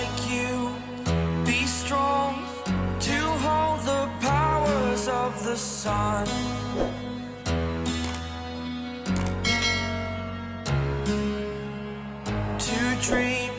like you, be strong to hold the powers of the sun. To dream